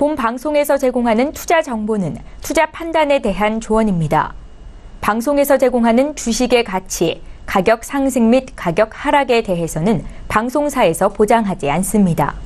본 방송에서 제공하는 투자 정보는 투자 판단에 대한 조언입니다. 방송에서 제공하는 주식의 가치, 가격 상승 및 가격 하락에 대해서는 방송사에서 보장하지 않습니다.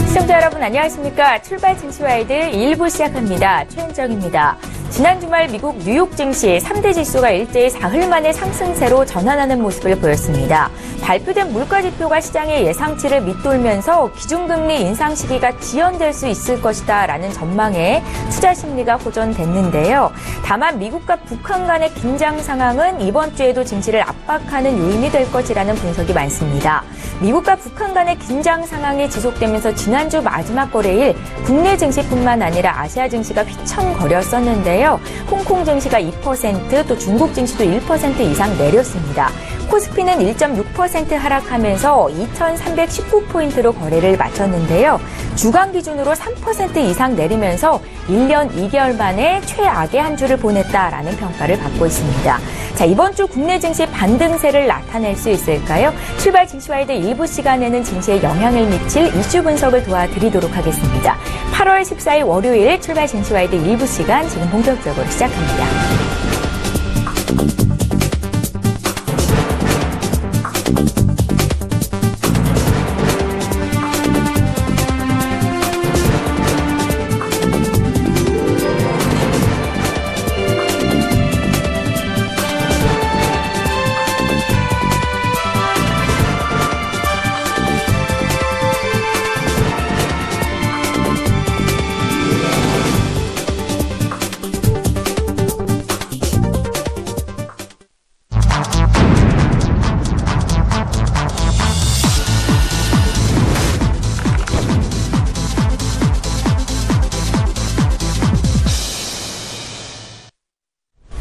시청자 여러분 안녕하십니까? 출발 증시와이드 1부 시작합니다. 최은정입니다. 지난 주말 미국 뉴욕 증시 3대 지수가 일제히 사흘 만에 상승세로 전환하는 모습을 보였습니다. 발표된 물가지표가 시장의 예상치를 밑돌면서 기준금리 인상 시기가 지연될 수 있을 것이다 라는 전망에 투자 심리가 호전됐는데요. 다만 미국과 북한 간의 긴장 상황은 이번 주에도 증시를 압박하는 요인이 될 것이라는 분석이 많습니다. 미국과 북한 간의 긴장 상황이 지속되면서 지난주 마지막 거래일 국내 증시뿐만 아니라 아시아 증시가 휘청거렸었는데요. 홍콩 증시가 2%, 또 중국 증시도 1% 이상 내렸습니다. 코스피는 1.6% 하락하면서 2,319포인트로 거래를 마쳤는데요. 주간 기준으로 3% 이상 내리면서 1년 2개월 만에 최악의 한 주를 보냈다라는 평가를 받고 있습니다. 자, 이번 주 국내 증시 반등세를 나타낼 수 있을까요? 출발 증시와이드 일부 시간에는 증시에 영향을 미칠 이슈 분석을 도와드리도록 하겠습니다. 8월 14일 월요일 출발 증시와이드 일부 시간 지금 본격적으로 시작합니다.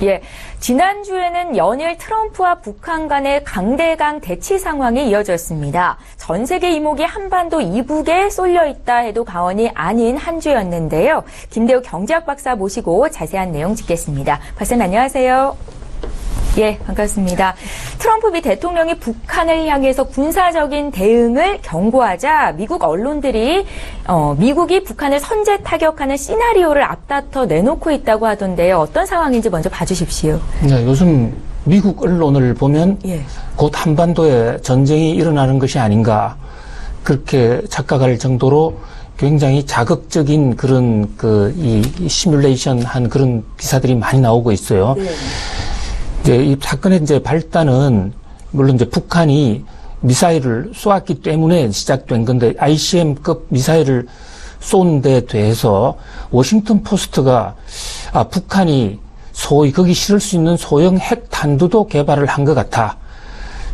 예, 지난주에는 연일 트럼프와 북한 간의 강대강 대치 상황이 이어졌습니다. 전 세계 이목이 한반도 이북에 쏠려 있다 해도 과언이 아닌 한 주였는데요. 김대우 경제학 박사 모시고 자세한 내용 짚겠습니다. 박사님 안녕하세요. 예, 반갑습니다. 트럼프 미 대통령이 북한을 향해서 군사적인 대응을 경고하자 미국 언론들이 미국이 북한을 선제 타격하는 시나리오를 앞다퉈 내놓고 있다고 하던데요. 어떤 상황인지 먼저 봐주십시오. 네, 요즘 미국 언론을 보면 곧 한반도에 전쟁이 일어나는 것이 아닌가 그렇게 착각할 정도로 굉장히 자극적인 그런 이 시뮬레이션 한 그런 기사들이 많이 나오고 있어요. 네. 이 사건의 발단은 물론 북한이 미사일을 쏘았기 때문에 시작된 건데 ICBM급 미사일을 쏜 데 대해서 워싱턴 포스트가 북한이 소위 거기 실을 수 있는 소형 핵 탄두도 개발을 한 것 같아.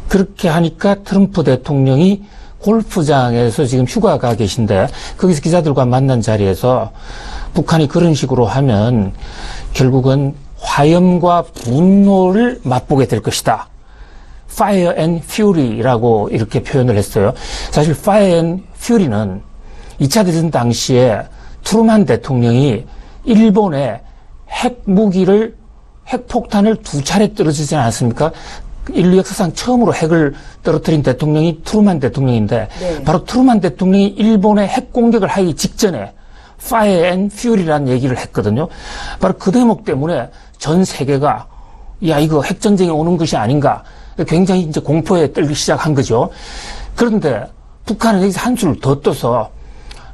그렇게 하니까 트럼프 대통령이 골프장에서 지금 휴가 가 계신데 거기서 기자들과 만난 자리에서 북한이 그런 식으로 하면 결국은 화염과 분노를 맛보게 될 것이다. Fire and Fury라고 이렇게 표현을 했어요. 사실 Fire and Fury는 2차 대전 당시에 트루만 대통령이 일본에 핵폭탄을 2차례 떨어지지 않았습니까? 인류 역사상 처음으로 핵을 떨어뜨린 대통령이 트루만 대통령인데 바로 트루만 대통령이 일본에 핵 공격을 하기 직전에 Fire and Fury라는 얘기를 했거든요. 바로 그 대목 때문에 전 세계가 이거 핵전쟁이 오는 것이 아닌가 굉장히 이제 공포에 떨기 시작한 거죠. 그런데 북한은 여기서 한수를 더 떠서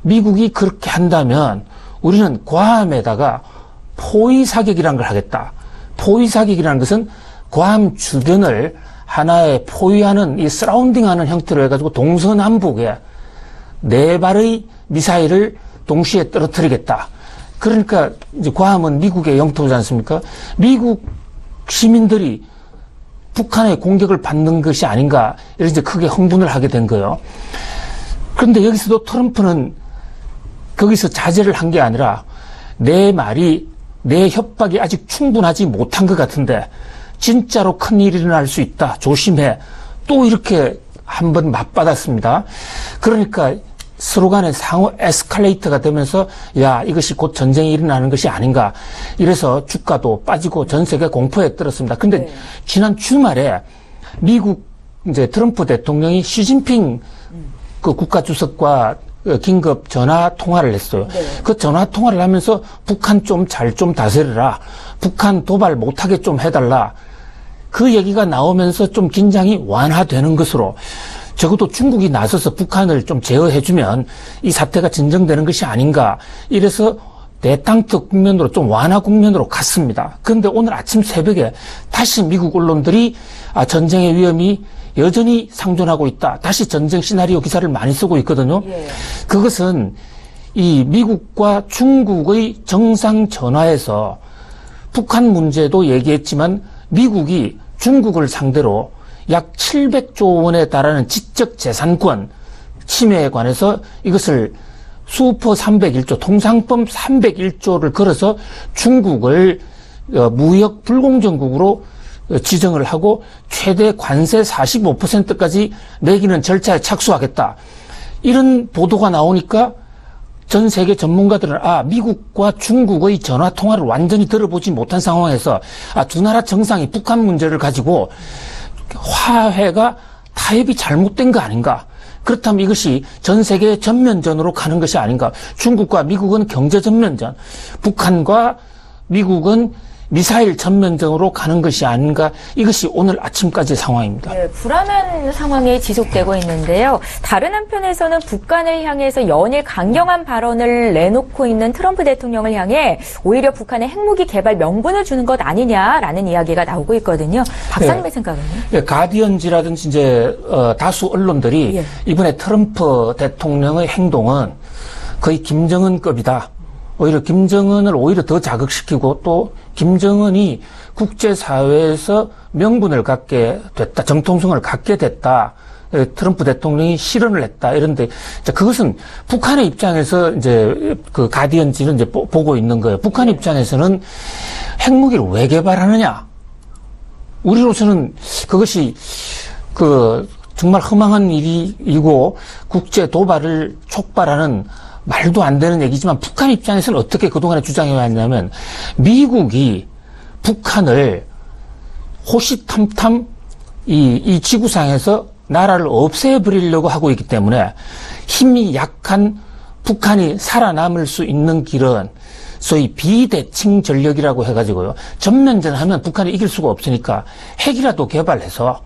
미국이 그렇게 한다면 우리는 괌에다가 포위 사격이라는 걸 하겠다. 포위 사격이라는 것은 괌 주변을 하나의 포위하는 이 서라운딩하는 형태로 해가지고 동서남북에 4발의 미사일을 동시에 떨어뜨리겠다. 그러니까 이제 괌은 미국의 영토지 않습니까? 미국 시민들이 북한의 공격을 받는 것이 아닌가 이렇게 이제 크게 흥분을 하게 된 거예요. 그런데 여기서도 트럼프는 거기서 자제를 한 게 아니라 내 말이 내 협박이 아직 충분하지 못한 것 같은데 진짜로 큰일이 일어날 수 있다. 조심해. 또 이렇게 한번 맞받았습니다. 그러니까 서로 간에 상호 에스컬레이터가 되면서 이것이 곧 전쟁이 일어나는 것이 아닌가. 이래서 주가도 빠지고 전 세계 공포에 떨었습니다. 근데 지난 주말에 미국 이제 트럼프 대통령이 시진핑 그 국가주석과 긴급 전화 통화를 했어요. 네. 그 전화 통화를 하면서 북한 좀 잘 좀 다스려라. 북한 도발 못하게 좀 해달라. 그 얘기가 나오면서 좀 긴장이 완화되는 것으로 적어도 중국이 나서서 북한을 좀 제어해주면 이 사태가 진정되는 것이 아닌가. 이래서 대땅특 국면으로 좀 완화 국면으로 갔습니다. 그런데 오늘 아침 새벽에 다시 미국 언론들이 전쟁의 위험이 여전히 상존하고 있다. 다시 전쟁 시나리오 기사를 많이 쓰고 있거든요. 예. 그것은 이 미국과 중국의 정상 전화에서 북한 문제도 얘기했지만 미국이 중국을 상대로 약 700조 원에 달하는 지적 재산권 침해에 관해서 이것을 슈퍼 301조, 통상법 301조를 걸어서 중국을 무역 불공정국으로 지정을 하고 최대 관세 45%까지 매기는 절차에 착수하겠다. 이런 보도가 나오니까 전 세계 전문가들은 미국과 중국의 전화 통화를 완전히 들어보지 못한 상황에서 두 나라 정상이 북한 문제를 가지고 화해가 타협이 잘못된 거 아닌가. 그렇다면 이것이 전 세계 전면전으로 가는 것이 아닌가. 중국과 미국은 경제 전면전, 북한과 미국은 미사일 전면전으로 가는 것이 아닌가. 이것이 오늘 아침까지의 상황입니다. 네, 불안한 상황이 지속되고 있는데요. 다른 한편에서는 북한을 향해서 연일 강경한 발언을 내놓고 있는 트럼프 대통령을 향해 오히려 북한의 핵무기 개발 명분을 주는 것 아니냐라는 이야기가 나오고 있거든요. 박사님의 생각은요? 네, 가디언지라든지 이제 다수 언론들이 이번에 트럼프 대통령의 행동은 거의 김정은급이다. 오히려 김정은을 오히려 더 자극시키고 또 김정은이 국제사회에서 명분을 갖게 됐다. 정통성을 갖게 됐다. 트럼프 대통령이 실언을 했다. 이런데 그것은 북한의 입장에서 이제 그 가디언지는 이제 보고 있는 거예요. 북한 입장에서는 핵무기를 왜 개발하느냐? 우리로서는 그것이 정말 허망한 일이고 국제 도발을 촉발하는 말도 안 되는 얘기지만 북한 입장에서는 어떻게 그동안에 주장해 왔냐면 미국이 북한을 호시탐탐 이 지구상에서 나라를 없애버리려고 하고 있기 때문에 힘이 약한 북한이 살아남을 수 있는 길은 소위 비대칭 전력이라고 해가지고요. 전면전하면 북한이 이길 수가 없으니까 핵이라도 개발해서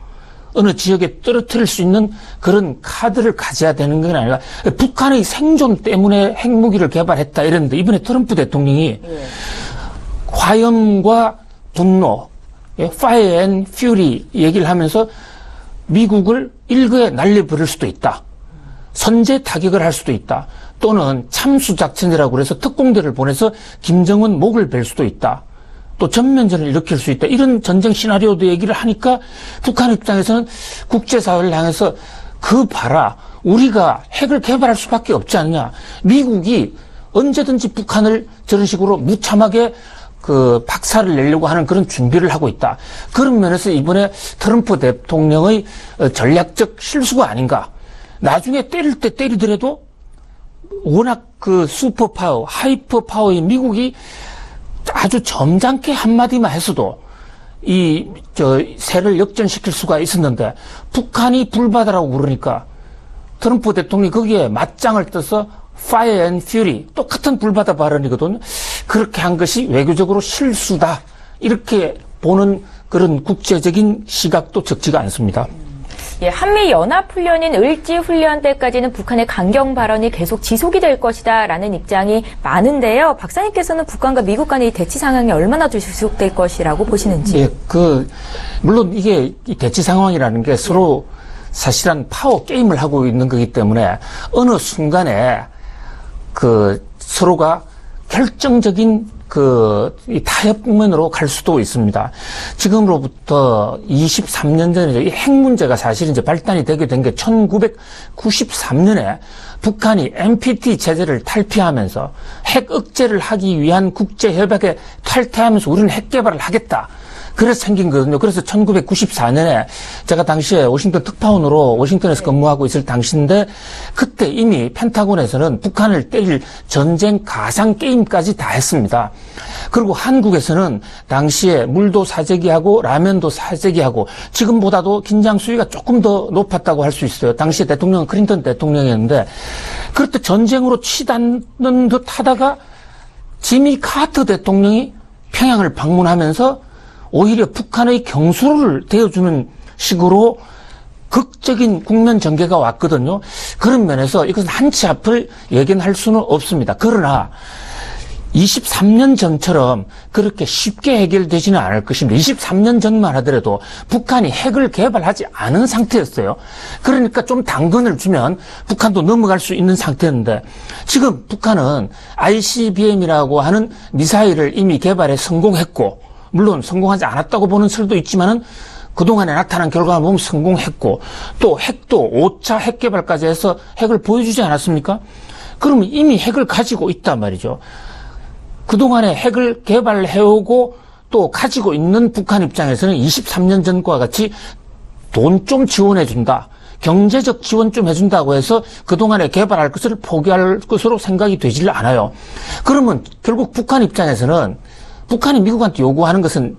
어느 지역에 떨어뜨릴 수 있는 그런 카드를 가져야 되는 건 아니라 북한의 생존 때문에 핵무기를 개발했다 이랬는데 이번에 트럼프 대통령이 화염과 분노, fire and fury 얘기를 하면서 미국을 일거에 날려버릴 수도 있다. 선제 타격을 할 수도 있다. 또는 참수작전이라고 해서 특공대를 보내서 김정은 목을 벨 수도 있다. 또 전면전을 일으킬 수 있다. 이런 전쟁 시나리오도 얘기를 하니까 북한 입장에서는 국제사회를 향해서 봐라. 우리가 핵을 개발할 수밖에 없지 않느냐. 미국이 언제든지 북한을 저런 식으로 무참하게 박살을 내려고 하는 그런 준비를 하고 있다. 그런 면에서 이번에 트럼프 대통령의 전략적 실수가 아닌가. 나중에 때릴 때 때리더라도 워낙 슈퍼파워, 하이퍼파워인 미국이 아주 점잖게 한마디만 했어도 세를 역전시킬 수가 있었는데 북한이 불바다라고 그러니까 트럼프 대통령이 거기에 맞짱을 떠서 fire and fury 똑같은 불바다 발언이거든요. 그렇게 한 것이 외교적으로 실수다. 이렇게 보는 그런 국제적인 시각도 적지가 않습니다. 예, 한미연합훈련인 을지훈련 때까지는 북한의 강경 발언이 계속 지속이 될 것이다라는 입장이 많은데요. 박사님께서는 북한과 미국 간의 이 대치 상황이 얼마나 지속될 것이라고 보시는지. 예, 물론 이게 이 대치 상황이라는 게 서로 사실은 파워 게임을 하고 있는 거기 때문에 어느 순간에 서로가 결정적인 이 타협 국면으로 갈 수도 있습니다. 지금으로부터 23년 전에 이 핵 문제가 사실 이제 발단이 되게 된 게 1993년에 북한이 NPT 체제를 탈피하면서 핵 억제를 하기 위한 국제협약에 탈퇴하면서 우리는 핵 개발을 하겠다. 그래서 생긴 거거든요. 그래서 1994년에 제가 당시에 워싱턴 특파원으로 워싱턴에서 근무하고 있을 당시인데 그때 이미 펜타곤에서는 북한을 때릴 전쟁 가상 게임까지 다 했습니다. 그리고 한국에서는 당시에 물도 사재기하고 라면도 사재기하고 지금보다도 긴장 수위가 조금 더 높았다고 할 수 있어요. 당시에 대통령은 클린턴 대통령이었는데 그럴 때 전쟁으로 치닫는 듯 하다가 지미 카터 대통령이 평양을 방문하면서 오히려 북한의 경수를 대어주는 식으로 극적인 국면 전개가 왔거든요. 그런 면에서 이것은 한치 앞을 예견할 수는 없습니다. 그러나 23년 전처럼 그렇게 쉽게 해결되지는 않을 것입니다. 23년 전만 하더라도 북한이 핵을 개발하지 않은 상태였어요. 그러니까 좀 당근을 주면 북한도 넘어갈 수 있는 상태였는데 지금 북한은 ICBM이라고 하는 미사일을 이미 개발에 성공했고 물론 성공하지 않았다고 보는 설도 있지만은 그동안에 나타난 결과를 보면 성공했고 또 핵도 5차 핵 개발까지 해서 핵을 보여주지 않았습니까? 그러면 이미 핵을 가지고 있단 말이죠. 그동안에 핵을 개발해오고 또 가지고 있는 북한 입장에서는 23년 전과 같이 돈 좀 지원해준다. 경제적 지원 좀 해준다고 해서 그동안에 개발할 것을 포기할 것으로 생각이 되질 않아요. 그러면 결국 북한 입장에서는 북한이 미국한테 요구하는 것은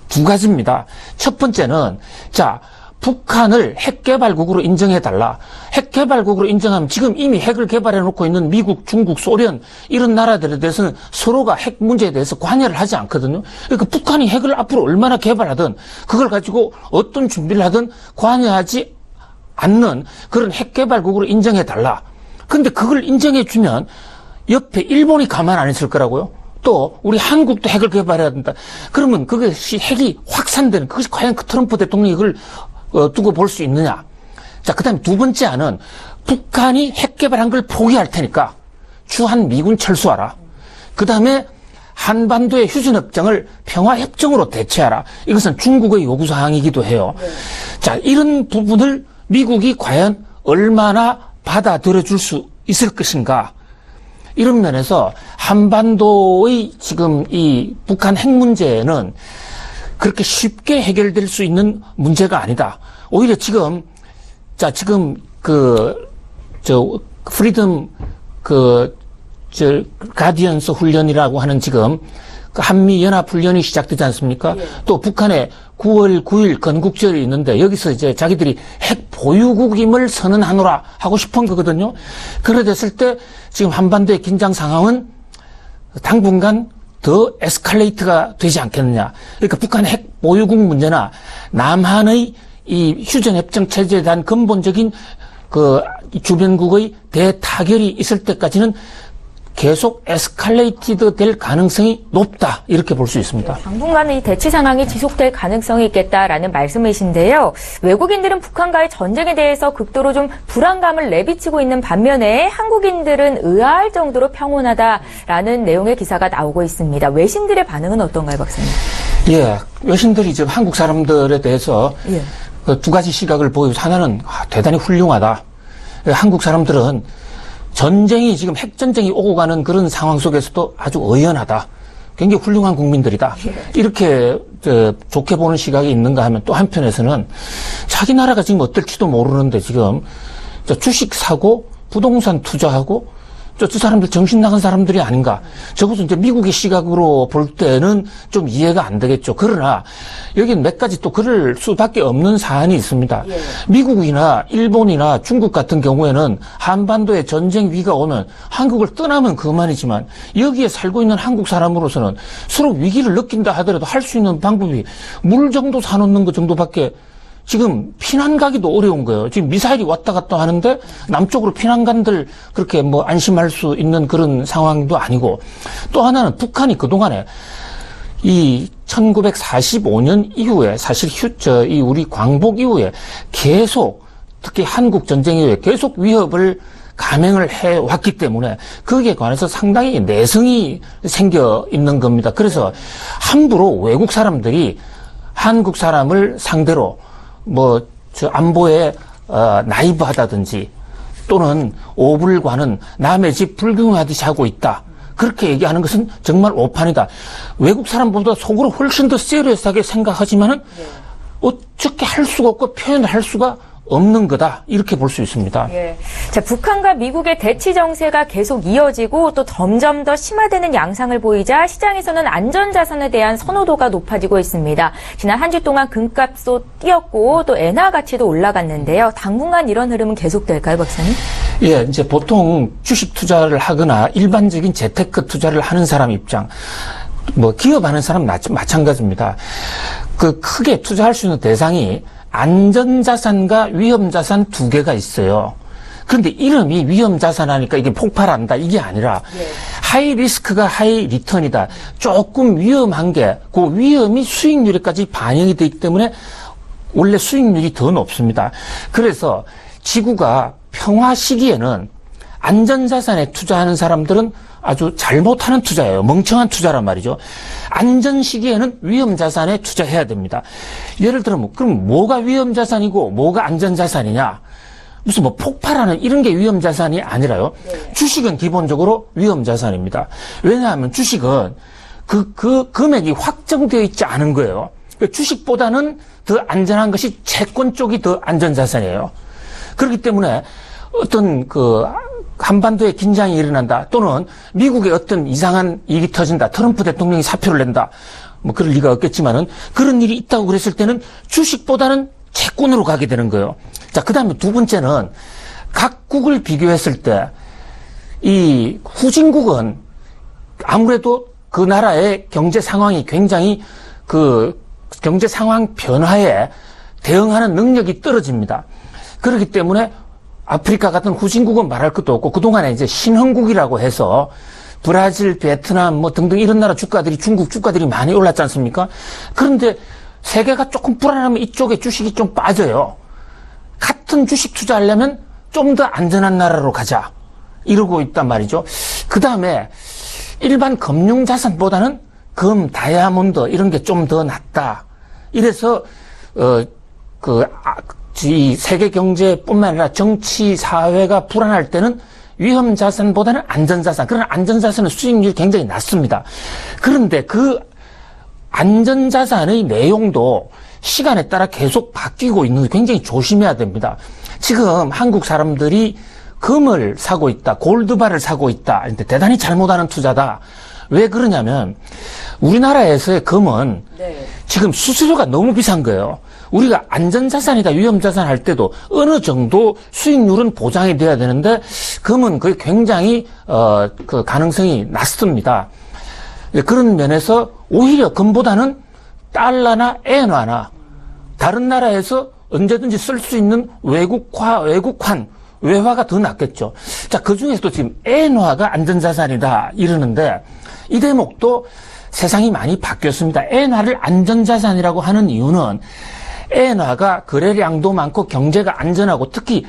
두 가지입니다. 첫 번째는 자 북한을 핵개발국으로 인정해달라. 핵개발국으로 인정하면 지금 이미 핵을 개발해놓고 있는 미국, 중국, 소련 이런 나라들에 대해서는 서로가 핵 문제에 대해서 관여를 하지 않거든요. 그러니까 북한이 핵을 앞으로 얼마나 개발하든 그걸 가지고 어떤 준비를 하든 관여하지 않는 그런 핵개발국으로 인정해달라. 그런데 그걸 인정해주면 옆에 일본이 가만 안 있을 거라고요. 또 우리 한국도 핵을 개발해야 된다. 그러면 그것이 핵이 확산되는 그것이 과연 그 트럼프 대통령이 이걸 두고 볼 수 있느냐. 자, 그 다음에 두 번째 안은 북한이 핵 개발한 걸 포기할 테니까 주한 미군 철수하라. 그 다음에 한반도의 휴전협정을 평화협정으로 대체하라. 이것은 중국의 요구사항이기도 해요. 자, 이런 부분을 미국이 과연 얼마나 받아들여 줄 수 있을 것인가. 이런 면에서 한반도의 지금 이 북한 핵 문제는 그렇게 쉽게 해결될 수 있는 문제가 아니다. 오히려 지금 프리덤 가디언스 훈련이라고 하는 지금 한미 연합 훈련이 시작되지 않습니까? 예. 또 북한에 9월 9일 건국절이 있는데 여기서 이제 자기들이 핵 보유국임을 선언하노라 하고 싶은 거거든요. 그래 됐을 때 지금 한반도의 긴장 상황은 당분간 더 에스컬레이트가 되지 않겠느냐. 그러니까 북한의 핵 보유국 문제나 남한의 이 휴전협정 체제에 대한 근본적인 그 주변국의 대타결이 있을 때까지는 계속 에스컬레이티드 될 가능성이 높다. 이렇게 볼 수 있습니다. 당분간은 이 대치 상황이 지속될 가능성이 있겠다라는 말씀이신데요. 외국인들은 북한과의 전쟁에 대해서 극도로 좀 불안감을 내비치고 있는 반면에 한국인들은 의아할 정도로 평온하다라는 내용의 기사가 나오고 있습니다. 외신들의 반응은 어떤가요, 박사님? 예, 외신들이 지금 한국 사람들에 대해서 두 가지 시각을 보여서 하나는 대단히 훌륭하다. 한국 사람들은 전쟁이 지금 핵전쟁이 오고 가는 그런 상황 속에서도 아주 의연하다. 굉장히 훌륭한 국민들이다. 이렇게 좋게 보는 시각이 있는가 하면 또 한편에서는 자기 나라가 지금 어떨지도 모르는데 지금 주식 사고 부동산 투자하고 저 사람들 정신 나간 사람들이 아닌가. 적어도 이제 미국의 시각으로 볼 때는 좀 이해가 안 되겠죠. 그러나 여기는 몇 가지 또 그럴 수밖에 없는 사안이 있습니다. 예. 미국이나 일본이나 중국 같은 경우에는 한반도에 전쟁 위기가 오면 한국을 떠나면 그만이지만 여기에 살고 있는 한국 사람으로서는 서로 위기를 느낀다 하더라도 할 수 있는 방법이 물 정도 사놓는 것 정도밖에 지금 피난 가기도 어려운 거예요. 지금 미사일이 왔다 갔다 하는데 남쪽으로 피난간들 그렇게 뭐 안심할 수 있는 그런 상황도 아니고 또 하나는 북한이 그동안에 이 1945년 이후에 사실 이 우리 광복 이후에 계속 특히 한국 전쟁 이후에 계속 위협을 감행을 해왔기 때문에 거기에 관해서 상당히 내성이 생겨 있는 겁니다. 그래서 함부로 외국 사람들이 한국 사람을 상대로 안보에 나이브하다든지 또는 오불과는 남의 집 불경하듯이 하고 있다. 그렇게 얘기하는 것은 정말 오판이다. 외국 사람보다 속으로 훨씬 더 시리어스하게 생각하지만은 어떻게 할 수가 없고 표현을 할 수가 없는 거다. 이렇게 볼 수 있습니다. 예. 자, 북한과 미국의 대치 정세가 계속 이어지고 또 점점 더 심화되는 양상을 보이자 시장에서는 안전자산에 대한 선호도가 높아지고 있습니다. 지난 한 주 동안 금값도 뛰었고 또 엔화 가치도 올라갔는데요. 당분간 이런 흐름은 계속될까요, 박사님? 예, 이제 보통 주식 투자를 하거나 일반적인 재테크 투자를 하는 사람 입장, 기업하는 사람 마찬가지입니다. 크게 투자할 수 있는 대상이 안전자산과 위험자산 두 개가 있어요. 그런데 이름이 위험자산 하니까 이게 폭발한다 이게 아니라 하이 리스크가 하이 리턴이다. 조금 위험한 게 그 위험이 수익률에까지 반영이 되기 때문에 원래 수익률이 더 높습니다. 그래서 지구가 평화 시기에는 안전자산에 투자하는 사람들은 아주 잘못하는 투자예요. 멍청한 투자란 말이죠. 안전 시기에는 위험자산에 투자해야 됩니다. 예를 들면 그럼 뭐가 위험자산이고 뭐가 안전자산이냐. 무슨 폭발하는 이런 게 위험자산이 아니라요. 주식은 기본적으로 위험자산입니다. 왜냐하면 주식은 그 금액이 확정되어 있지 않은 거예요. 주식보다는 더 안전한 것이 채권 쪽이 더 안전자산이에요. 그렇기 때문에 어떤 한반도에 긴장이 일어난다 또는 미국에 어떤 이상한 일이 터진다. 트럼프 대통령이 사표를 낸다. 그럴 리가 없겠지만은 그런 일이 있다고 그랬을 때는 주식보다는 채권으로 가게 되는 거예요. 자, 그다음에 두 번째는 각국을 비교했을 때 이 후진국은 아무래도 그 나라의 경제 상황이 굉장히 경제 상황 변화에 대응하는 능력이 떨어집니다. 그렇기 때문에 아프리카 같은 후진국은 말할 것도 없고 그동안에 이제 신흥국이라고 해서 브라질, 베트남 등등 이런 나라 주가들이 중국 주가들이 많이 올랐지 않습니까? 그런데 세계가 조금 불안하면 이쪽에 주식이 좀 빠져요. 같은 주식 투자하려면 좀 더 안전한 나라로 가자. 이러고 있단 말이죠. 그 다음에 일반 금융자산보다는 금, 다이아몬드 이런 게 좀 더 낫다. 이래서 이 세계 경제뿐만 아니라 정치, 사회가 불안할 때는 위험자산보다는 안전자산. 그러나 안전자산은 수익률이 굉장히 낮습니다. 그런데 그 안전자산의 내용도 시간에 따라 계속 바뀌고 있는 게 굉장히 조심해야 됩니다. 지금 한국 사람들이 금을 사고 있다, 골드바를 사고 있다. 근데 대단히 잘못하는 투자다. 왜 그러냐면 우리나라에서의 금은 지금 수수료가 너무 비싼 거예요. 우리가 안전자산이다 위험자산 할 때도 어느 정도 수익률은 보장이 돼야 되는데 금은 그게 굉장히 그 가능성이 낮습니다. 그런 면에서 오히려 금보다는 달러나 엔화나 다른 나라에서 언제든지 쓸 수 있는 외국환, 외화가 더 낫겠죠. 자, 그 중에서도 지금 엔화가 안전자산이다 이러는데 이 대목도 세상이 많이 바뀌었습니다. 엔화를 안전자산이라고 하는 이유는 엔화가 거래량도 많고 경제가 안전하고 특히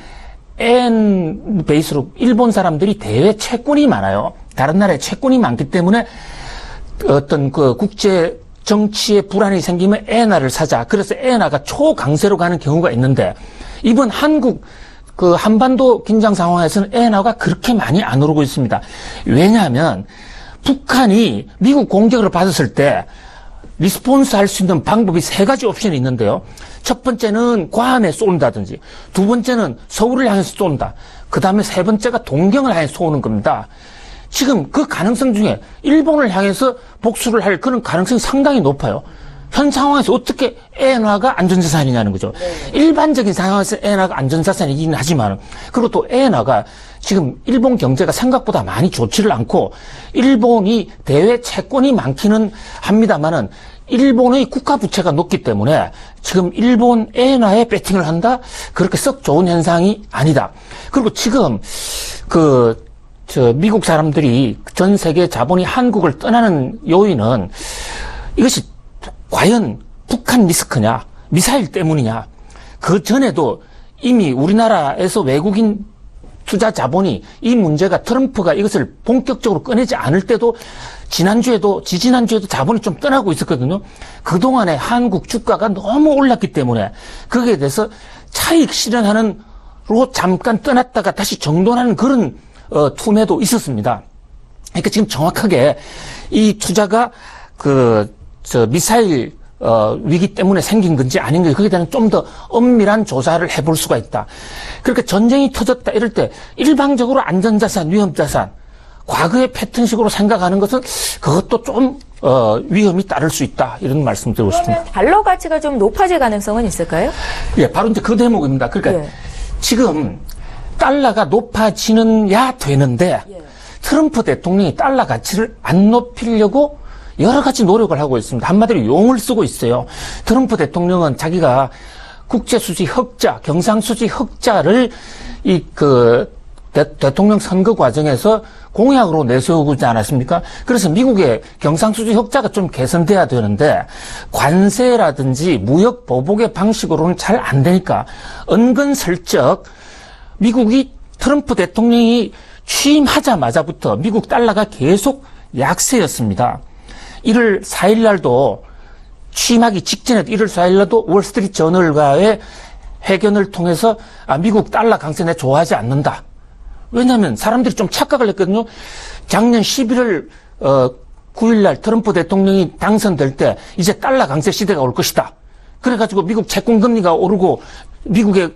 엔 베이스로 일본 사람들이 대외 채권이 많아요. 다른 나라에 채권이 많기 때문에 어떤 국제 정치에 불안이 생기면 엔화를 사자. 그래서 엔화가 초강세로 가는 경우가 있는데 이번 한국 한반도 긴장 상황에서는 엔화가 그렇게 많이 안 오르고 있습니다. 왜냐하면 북한이 미국 공격을 받았을 때 리스폰스 할 수 있는 방법이 세 가지 옵션이 있는데요. 첫 번째는 괌에 쏜다든지, 두 번째는 서울을 향해서 쏜다. 그 다음에 세 번째가 동경을 향해서 쏘는 겁니다. 지금 그 가능성 중에 일본을 향해서 복수를 할 그런 가능성이 상당히 높아요. 현 상황에서 어떻게 엔화가 안전자산이냐는 거죠. 일반적인 상황에서 엔화가 안전자산이긴 하지만, 그리고 또 엔화가 지금 일본 경제가 생각보다 많이 좋지를 않고 일본이 대외 채권이 많기는 합니다만은 일본의 국가 부채가 높기 때문에 지금 일본 엔화에 배팅을 한다? 그렇게 썩 좋은 현상이 아니다. 그리고 지금 미국 사람들이 전 세계 자본이 한국을 떠나는 요인은 이것이 과연 북한 리스크냐, 미사일 때문이냐. 그 전에도 이미 우리나라에서 외국인 투자 자본이 이 문제가 트럼프가 이것을 본격적으로 꺼내지 않을 때도 지난주에도 지지난주에도 자본이 좀 떠나고 있었거든요. 그동안에 한국 주가가 너무 올랐기 때문에 거기에 대해서 차익 실현하는로 잠깐 떠났다가 다시 정돈하는 그런 툼에도 있었습니다. 그러니까 지금 정확하게 이 투자가 미사일 위기 때문에 생긴 건지 아닌 건지 거기에 대한 좀 더 엄밀한 조사를 해볼 수가 있다. 그러니까 전쟁이 터졌다 이럴 때 일방적으로 안전자산, 위험자산 과거의 패턴식으로 생각하는 것은 그것도 좀 위험이 따를 수 있다 이런 말씀 드리고 싶습니다. 달러 가치가 좀 높아질 가능성은 있을까요? 예, 바로 이제 그 대목입니다. 그러니까 지금 달러가 높아지는야 되는데 트럼프 대통령이 달러 가치를 안 높이려고 여러 가지 노력을 하고 있습니다. 한마디로 용을 쓰고 있어요. 트럼프 대통령은 자기가 국제수지 흑자, 경상수지 흑자를 대통령 선거 과정에서 공약으로 내세우고 있지 않았습니까? 그래서 미국의 경상수지 흑자가 좀 개선돼야 되는데 관세라든지 무역 보복의 방식으로는 잘 안 되니까 은근슬쩍 미국이 트럼프 대통령이 취임하자마자부터 미국 달러가 계속 약세였습니다. 1월 4일 날도 취임하기 직전에 1월 4일 날도 월스트리트 저널과의 회견을 통해서 미국 달러 강세 내 좋아하지 않는다. 왜냐하면 사람들이 좀 착각을 했거든요. 작년 11월 9일 날 트럼프 대통령이 당선될 때 이제 달러 강세 시대가 올 것이다. 그래가지고 미국 채권금리가 오르고 미국의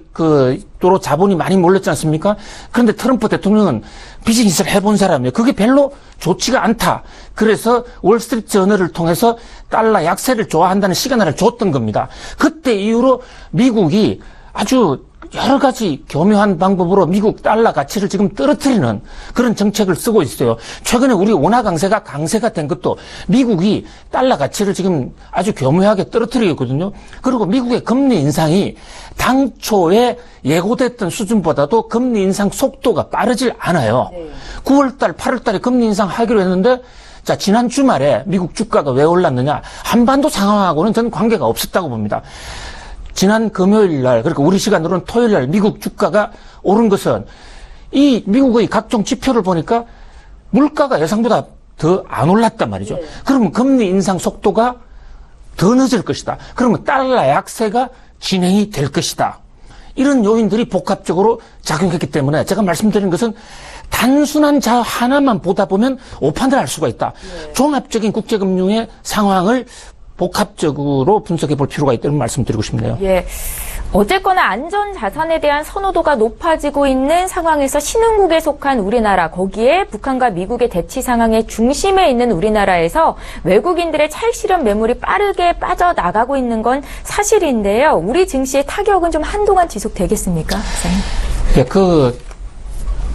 도로 자본이 많이 몰렸지 않습니까? 그런데 트럼프 대통령은 비즈니스를 해본 사람이에요. 그게 별로 좋지가 않다. 그래서 월스트리트 저널을 통해서 달러 약세를 좋아한다는 시그널을 줬던 겁니다. 그때 이후로 미국이 아주 여러 가지 교묘한 방법으로 미국 달러 가치를 지금 떨어뜨리는 그런 정책을 쓰고 있어요. 최근에 우리 원화 강세가 된 것도 미국이 달러 가치를 지금 아주 교묘하게 떨어뜨리거든요. 그리고 미국의 금리 인상이 당초에 예고됐던 수준보다도 금리 인상 속도가 빠르질 않아요. 9월달, 8월달에 금리 인상하기로 했는데 자, 지난 주말에 미국 주가가 왜 올랐느냐? 한반도 상황하고는 저는 관계가 없었다고 봅니다. 지난 금요일 날, 그러니까 우리 시간으로는 토요일 날 미국 주가가 오른 것은 이 미국의 각종 지표를 보니까 물가가 예상보다 더 안 올랐단 말이죠. 그러면 금리 인상 속도가 더 늦을 것이다. 그러면 달러 약세가 진행이 될 것이다. 이런 요인들이 복합적으로 작용했기 때문에 제가 말씀드린 것은 단순한 자 하나만 보다 보면 오판을 할 수가 있다. 종합적인 국제금융의 상황을 복합적으로 분석해 볼 필요가 있다는 말씀 드리고 싶네요. 예. 어쨌거나 안전자산에 대한 선호도가 높아지고 있는 상황에서 신흥국에 속한 우리나라, 거기에 북한과 미국의 대치 상황의 중심에 있는 우리나라에서 외국인들의 찰실현 매물이 빠르게 빠져나가고 있는 건 사실인데요. 우리 증시의 타격은 좀 한동안 지속되겠습니까? 네,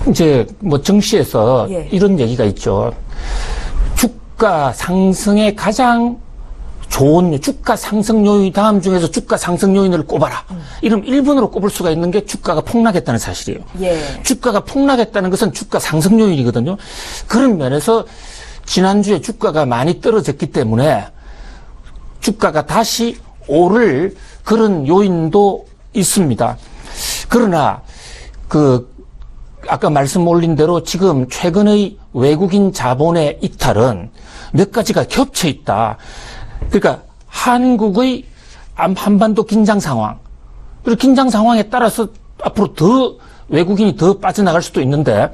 이제 증시에서 이런 얘기가 있죠. 주가 상승의 가장 좋은 주가 상승 요인 다음 중에서 주가 상승 요인을 꼽아라. 이러면 1번으로 꼽을 수가 있는 게 주가가 폭락했다는 사실이에요. 주가가 폭락했다는 것은 주가 상승 요인이거든요. 그런 면에서 지난주에 주가가 많이 떨어졌기 때문에 주가가 다시 오를 그런 요인도 있습니다. 그러나 아까 말씀 올린 대로 지금 최근의 외국인 자본의 이탈은 몇 가지가 겹쳐 있다. 그러니까 한국의 한반도 긴장 상황, 그리고 긴장 상황에 따라서 앞으로 더 외국인이 더 빠져나갈 수도 있는데,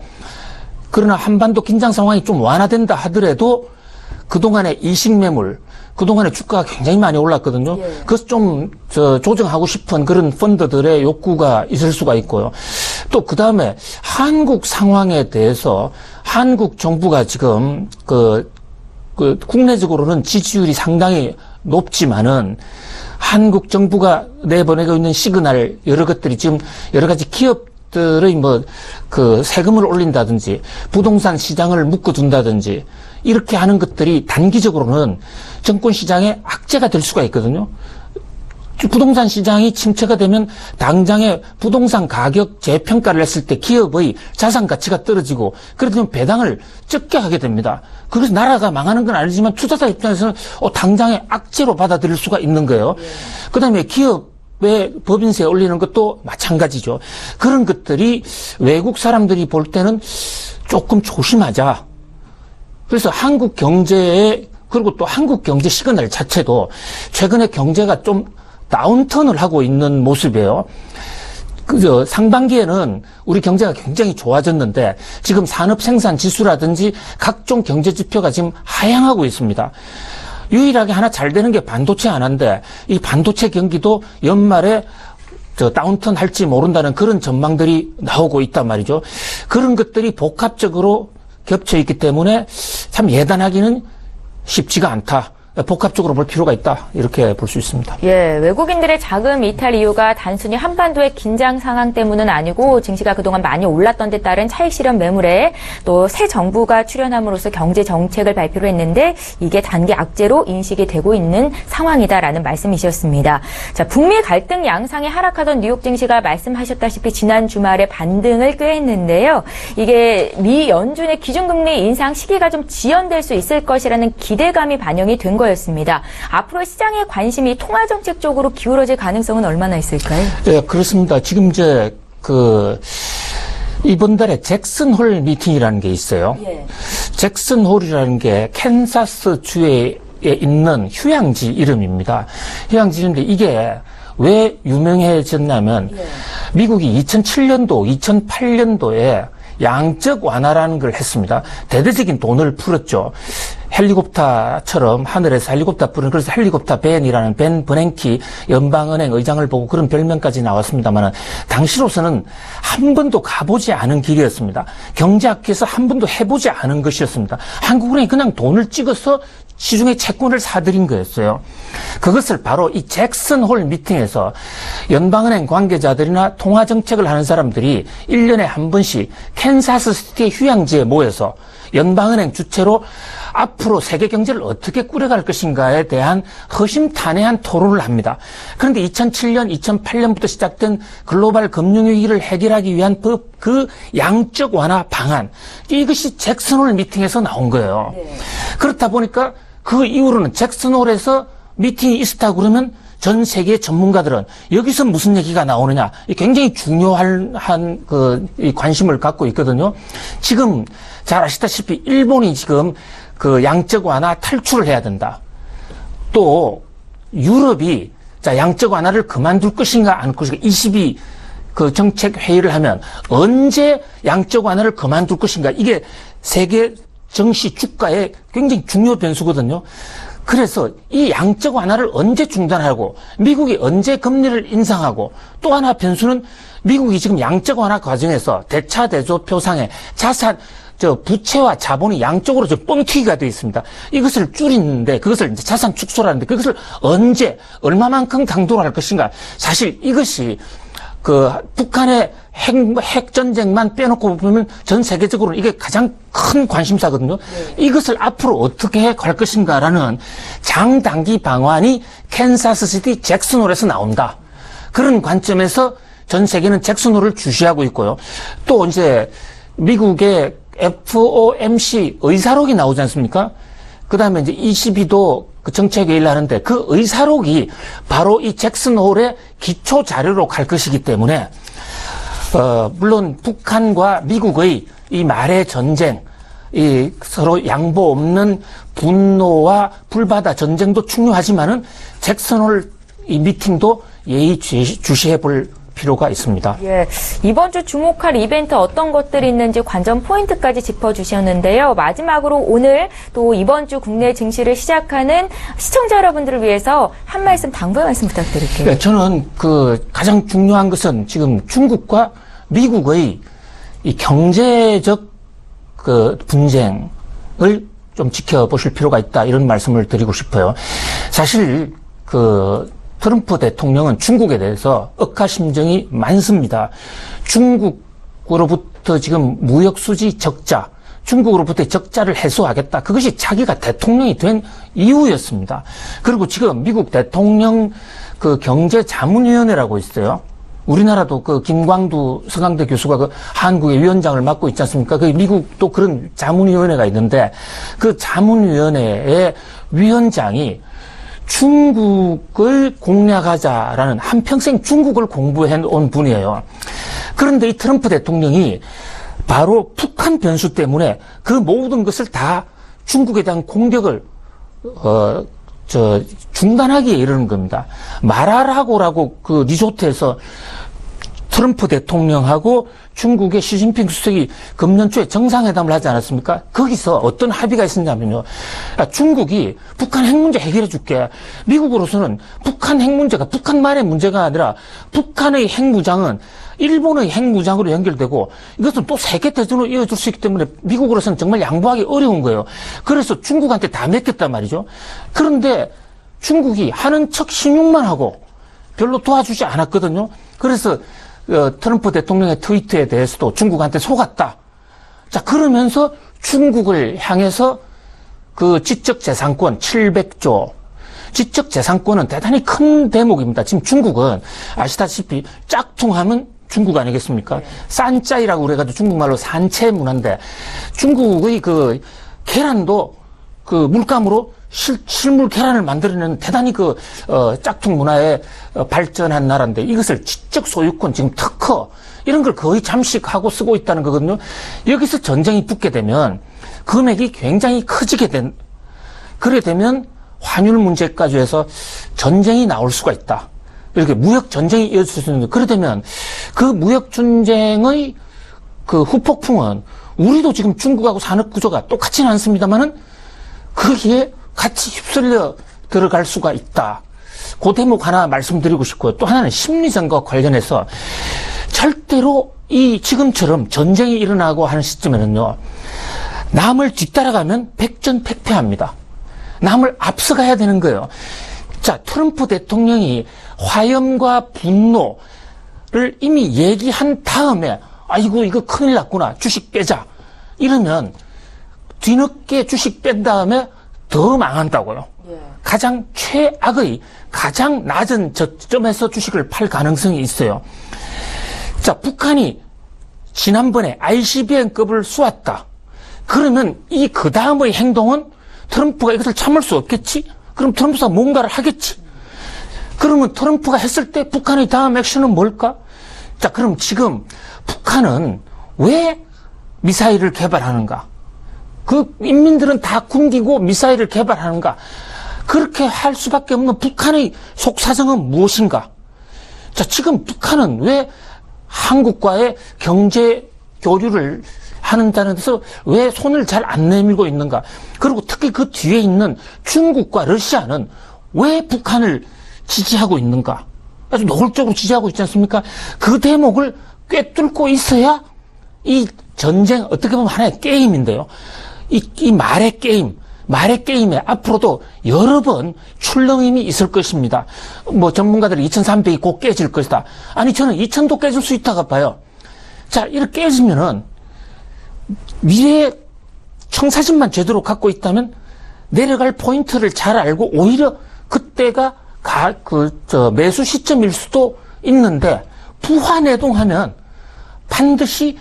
그러나 한반도 긴장 상황이 좀 완화된다 하더라도 그동안의 이식 매물, 그동안에 주가가 굉장히 많이 올랐거든요. 그것을 좀 조정하고 싶은 그런 펀드들의 욕구가 있을 수가 있고요. 또 그 다음에 한국 상황에 대해서 한국 정부가 지금 국내적으로는 지지율이 상당히 높지만은 한국 정부가 내보내고 있는 시그널 여러 것들이 지금 여러 가지 기업들의 세금을 올린다든지 부동산 시장을 묶어둔다든지 이렇게 하는 것들이 단기적으로는 정권 시장에 악재가 될 수가 있거든요. 부동산 시장이 침체가 되면 당장에 부동산 가격 재평가를 했을 때 기업의 자산 가치가 떨어지고 그러면 배당을 적게 하게 됩니다. 그래서 나라가 망하는 건 아니지만 투자자 입장에서는 당장에 악재로 받아들일 수가 있는 거예요. 그다음에 기업의 법인세 올리는 것도 마찬가지죠. 그런 것들이 외국 사람들이 볼 때는 조금 조심하자. 그래서 한국 경제에 그리고 또 한국 경제 시그널 자체도 최근에 경제가 좀 다운턴을 하고 있는 모습이에요. 그저 상반기에는 우리 경제가 굉장히 좋아졌는데 지금 산업 생산 지수라든지 각종 경제 지표가 지금 하향하고 있습니다. 유일하게 하나 잘 되는 게 반도체 하나인데 이 반도체 경기도 연말에 다운턴 할지 모른다는 그런 전망들이 나오고 있단 말이죠. 그런 것들이 복합적으로 겹쳐 있기 때문에 참 예단하기는 쉽지가 않다. 복합적으로 볼 필요가 있다. 이렇게 볼 수 있습니다. 예, 외국인들의 자금 이탈 이유가 단순히 한반도의 긴장 상황 때문은 아니고 증시가 그동안 많이 올랐던 데 따른 차익 실현 매물에 또 새 정부가 출연함으로써 경제 정책을 발표를 했는데 이게 단기 악재로 인식이 되고 있는 상황이다라는 말씀이셨습니다. 자, 북미 갈등 양상에 하락하던 뉴욕 증시가 말씀하셨다시피 지난 주말에 반등을 꽤 했는데요. 이게 미 연준의 기준금리 인상 시기가 좀 지연될 수 있을 것이라는 기대감이 반영이 된 거였습니다. 앞으로 시장의 관심이 통화정책 쪽으로 기울어질 가능성은 얼마나 있을까요? 예, 그렇습니다. 지금 이번 달에 잭슨 홀 미팅이라는 게 있어요. 예. 잭슨 홀이라는 게 캔사스 주에 있는 휴양지 이름입니다. 휴양지인데 이게 왜 유명해졌냐면 미국이 2007년도, 2008년도에 양적 완화라는 걸 했습니다. 대대적인 돈을 풀었죠. 헬리콥터처럼 하늘에서 헬리콥터 부르는 그래서 헬리콥터 벤이라는 벤 버냉키 연방은행 의장을 보고 그런 별명까지 나왔습니다만 당시로서는 한 번도 가보지 않은 길이었습니다. 경제학에서 한 번도 해보지 않은 것이었습니다. 한국은행이 그냥 돈을 찍어서 시중에 채권을 사들인 거였어요. 그것을 바로 이 잭슨 홀 미팅에서 연방은행 관계자들이나 통화정책을 하는 사람들이 1년에 한 번씩 캔사스 시티 휴양지에 모여서 연방은행 주체로 앞으로 세계 경제를 어떻게 꾸려갈 것인가에 대한 허심탄회한 토론을 합니다. 그런데 2007년, 2008년부터 시작된 글로벌 금융위기를 해결하기 위한 그 양적 완화 방안, 이것이 잭슨홀 미팅에서 나온 거예요. 네. 그렇다 보니까 그 이후로는 잭슨홀에서 미팅이 있었다 그러면 전 세계 전문가들은 여기서 무슨 얘기가 나오느냐, 굉장히 중요한 이 관심을 갖고 있거든요. 지금 잘 아시다시피 일본이 지금 그 양적 완화 탈출을 해야 된다. 또 유럽이 양적 완화를 그만둘 것인가 안 것인가 22 그 정책 회의를 하면 언제 양적 완화를 그만둘 것인가, 이게 세계 증시 주가의 굉장히 중요 변수거든요. 그래서 이 양적 완화를 언제 중단하고 미국이 언제 금리를 인상하고, 또 하나 변수는 미국이 지금 양적 완화 과정에서 대차대조표상에 부채와 자본이 양쪽으로 뻥튀기가 되어 있습니다. 이것을 줄이는데, 그것을 이제 자산 축소라는데, 그것을 언제, 얼마만큼 강도로 할 것인가. 사실 이것이 북한의 핵전쟁만 빼놓고 보면 전 세계적으로는 이게 가장 큰 관심사거든요. 네. 이것을 앞으로 어떻게 갈 것인가라는 장단기 방안이 캔사스시티 잭슨홀에서 나온다. 그런 관점에서 전 세계는 잭슨홀을 주시하고 있고요. 또 이제 미국의 FOMC 의사록이 나오지 않습니까? 그 다음에 이제 22도 그 정책회의를 하는데 그 의사록이 바로 이 잭슨홀의 기초 자료로 갈 것이기 때문에, 물론 북한과 미국의 이 말의 전쟁, 이 서로 양보 없는 분노와 불바다 전쟁도 중요하지만은 잭슨홀 이 미팅도 예의주시해 볼 필요가 있습니다. 예, 이번 주 주목할 이벤트 어떤 것들이 있는지 관전 포인트까지 짚어주셨는데요. 마지막으로 오늘 또 이번 주 국내 증시를 시작하는 시청자 여러분들을 위해서 한 말씀, 당부의 말씀 부탁드릴게요. 네, 저는 가장 중요한 것은 지금 중국과 미국의 이 경제적 분쟁을 좀 지켜보실 필요가 있다, 이런 말씀을 드리고 싶어요. 사실 트럼프 대통령은 중국에 대해서 억하심정이 많습니다. 중국으로부터 지금 무역 수지 적자, 중국으로부터의 적자를 해소하겠다. 그것이 자기가 대통령이 된 이유였습니다. 그리고 지금 미국 대통령 경제자문위원회라고 있어요. 우리나라도 김광두 서강대 교수가 한국의 위원장을 맡고 있지 않습니까? 미국도 그런 자문위원회가 있는데 그 자문위원회의 위원장이 중국을 공략하자라는, 한평생 중국을 공부해 온 분이에요. 그런데 이 트럼프 대통령이 바로 북한 변수 때문에 그 모든 것을 다 중국에 대한 공격을 중단하기에 이르는 겁니다. 마라라고라고 리조트에서 트럼프 대통령하고 중국의 시진핑 주석이 금년 초에 정상회담을 하지 않았습니까? 거기서 어떤 합의가 있었냐면요. 중국이 북한 핵 문제 해결해 줄게. 미국으로서는 북한 핵 문제가 북한만의 문제가 아니라 북한의 핵무장은 일본의 핵무장으로 연결되고 이것은 또 세계대전으로 이어질 수 있기 때문에 미국으로서는 정말 양보하기 어려운 거예요. 그래서 중국한테 다 맡겼단 말이죠. 그런데 중국이 하는 척 신용만 하고 별로 도와주지 않았거든요. 그래서 트럼프 대통령의 트위트에 대해서도 중국한테 속았다. 자, 그러면서 중국을 향해서 그 지적재산권 700조. 지적재산권은 대단히 큰 대목입니다. 지금 중국은 아시다시피 짝퉁하면 중국 아니겠습니까? 산짜이라고 그래가지고 중국말로 산채 문화인데 중국의 그 계란도 그 물감으로 실물 계란을 만들어내는 대단히 짝퉁 문화에 발전한 나라인데 이것을 지적 소유권, 지금 특허, 이런 걸 거의 잠식하고 쓰고 있다는 거거든요. 여기서 전쟁이 붙게 되면 금액이 굉장히 커지게 그래 되면 환율 문제까지 해서 전쟁이 나올 수가 있다. 이렇게 무역 전쟁이 이어질 수 있는데, 그래 되면 그 무역 전쟁의 그 후폭풍은 우리도 지금 중국하고 산업 구조가 똑같지는 않습니다만은 거기에 같이 휩쓸려 들어갈 수가 있다. 그 대목 하나 말씀드리고 싶고요. 또 하나는 심리전과 관련해서 절대로 이 지금처럼 전쟁이 일어나고 하는 시점에는요, 남을 뒤따라가면 백전백패합니다. 남을 앞서가야 되는 거예요. 자, 트럼프 대통령이 화염과 분노를 이미 얘기한 다음에 아이고 이거 큰일 났구나, 주식 빼자 이러면 뒤늦게 주식 뺀 다음에 더 망한다고요. 가장 최악의 가장 낮은 저점에서 주식을 팔 가능성이 있어요. 자, 북한이 지난번에 ICBM급을 쏘았다. 그러면 이 그 다음의 행동은 트럼프가 이것을 참을 수 없겠지? 그럼 트럼프가 뭔가를 하겠지? 그러면 트럼프가 했을 때 북한의 다음 액션은 뭘까? 자, 그럼 지금 북한은 왜 미사일을 개발하는가? 그 인민들은 다 굶기고 미사일을 개발하는가? 그렇게 할 수밖에 없는 북한의 속사정은 무엇인가? 자, 지금 북한은 왜 한국과의 경제 교류를 하는다는 데서 왜 손을 잘 안 내밀고 있는가? 그리고 특히 그 뒤에 있는 중국과 러시아는 왜 북한을 지지하고 있는가? 아주 노골적으로 지지하고 있지 않습니까? 그 대목을 꿰뚫고 있어야 이 전쟁, 어떻게 보면 하나의 게임인데요. 이 말의 게임에 앞으로도 여러 번 출렁임이 있을 것입니다. 뭐 전문가들이 2300이 곧 깨질 것이다. 아니, 저는 2000도 깨질 수 있다고 봐요. 자, 이렇게 깨지면은 미래의 청사진만 제대로 갖고 있다면 내려갈 포인트를 잘 알고 오히려 그때가 매수 시점일 수도 있는데 부화내동하면 반드시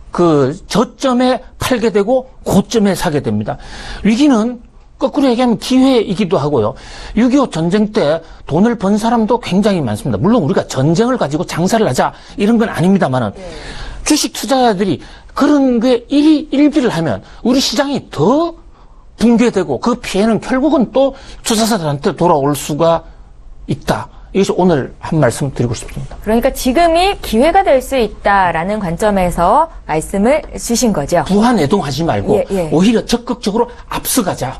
그 저점에 팔게 되고 고점에 사게 됩니다. 위기는 거꾸로 얘기하면 기회이기도 하고요. 6.25 전쟁 때 돈을 번 사람도 굉장히 많습니다. 물론 우리가 전쟁을 가지고 장사를 하자 이런 건 아닙니다만은 주식 투자자들이 그런 게 일비를 하면 우리 시장이 더 붕괴되고 그 피해는 결국은 또 투자자들한테 돌아올 수가 있다. 이것이 오늘 한 말씀 드리고 싶습니다. 그러니까 지금이 기회가 될 수 있다라는 관점에서 말씀을 주신 거죠. 부하내동하지 말고 오히려 적극적으로 앞서가자.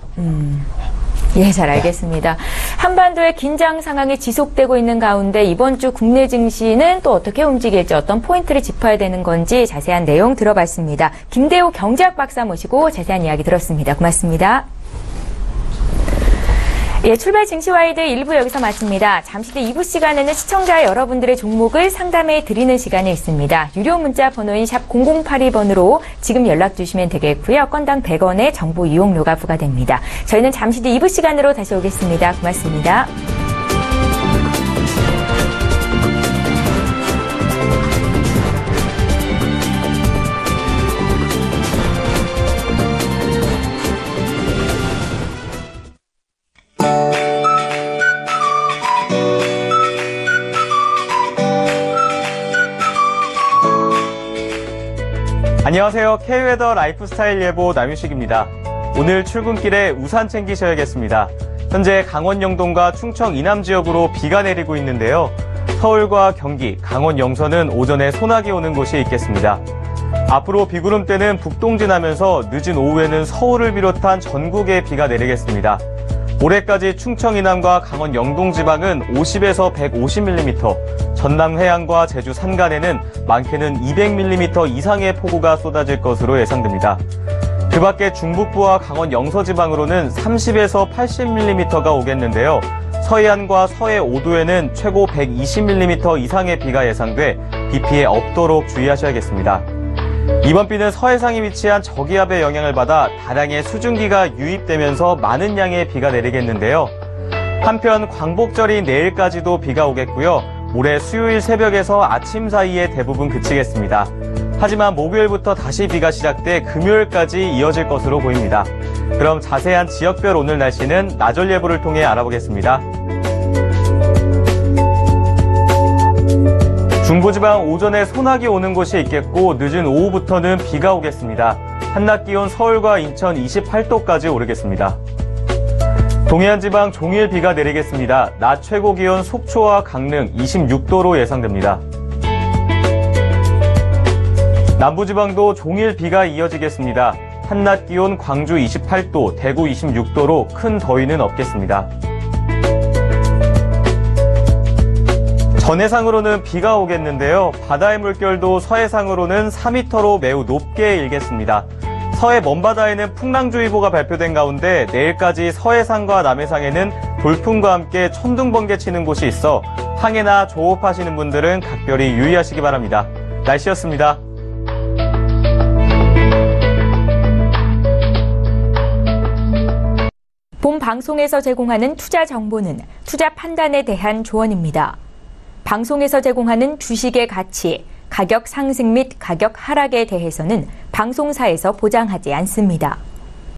예, 잘 알겠습니다. 한반도의 긴장 상황이 지속되고 있는 가운데 이번 주 국내 증시는 또 어떻게 움직일지 어떤 포인트를 짚어야 되는 건지 자세한 내용 들어봤습니다. 김대호 경제학 박사 모시고 자세한 이야기 들었습니다. 고맙습니다. 예, 출발 증시와이드 1부 여기서 마칩니다. 잠시 뒤 2부 시간에는 시청자 여러분들의 종목을 상담해 드리는 시간이 있습니다. 유료 문자 번호인 샵 0082번으로 지금 연락 주시면 되겠고요. 건당 100원의 정보 이용료가 부과됩니다. 저희는 잠시 뒤 2부 시간으로 다시 오겠습니다. 고맙습니다. 안녕하세요. K웨더 라이프스타일 예보 남윤식입니다. 오늘 출근길에 우산 챙기셔야겠습니다. 현재 강원 영동과 충청 이남 지역으로 비가 내리고 있는데요. 서울과 경기, 강원 영서는 오전에 소나기 오는 곳이 있겠습니다. 앞으로 비구름대는 북동 지나면서 늦은 오후에는 서울을 비롯한 전국에 비가 내리겠습니다. 모레까지 충청 이남과 강원 영동 지방은 50에서 150mm, 전남 해안과 제주 산간에는 많게는 200mm 이상의 폭우가 쏟아질 것으로 예상됩니다. 그 밖에 중북부와 강원 영서 지방으로는 30에서 80mm가 오겠는데요. 서해안과 서해 5도에는 최고 120mm 이상의 비가 예상돼 비 피해 없도록 주의하셔야겠습니다. 이번 비는 서해상에 위치한 저기압의 영향을 받아 다량의 수증기가 유입되면서 많은 양의 비가 내리겠는데요. 한편 광복절인 내일까지도 비가 오겠고요. 모레 수요일 새벽에서 아침 사이에 대부분 그치겠습니다. 하지만 목요일부터 다시 비가 시작돼 금요일까지 이어질 것으로 보입니다. 그럼 자세한 지역별 오늘 날씨는 나절 예보를 통해 알아보겠습니다. 중부지방 오전에 소나기 오는 곳이 있겠고 늦은 오후부터는 비가 오겠습니다. 한낮 기온 서울과 인천 28도까지 오르겠습니다. 동해안 지방 종일 비가 내리겠습니다. 낮 최고 기온 속초와 강릉 26도로 예상됩니다. 남부지방도 종일 비가 이어지겠습니다. 한낮 기온 광주 28도, 대구 26도로 큰 더위는 없겠습니다. 전해상으로는 비가 오겠는데요. 바다의 물결도 서해상으로는 4m로 매우 높게 일겠습니다. 서해 먼바다에는 풍랑주의보가 발표된 가운데 내일까지 서해상과 남해상에는 돌풍과 함께 천둥번개 치는 곳이 있어 항해나 조업하시는 분들은 각별히 유의하시기 바랍니다. 날씨였습니다. 본 방송에서 제공하는 투자 정보는 투자 판단에 대한 조언입니다. 방송에서 제공하는 주식의 가치, 가격 상승 및 가격 하락에 대해서는 방송사에서 보장하지 않습니다.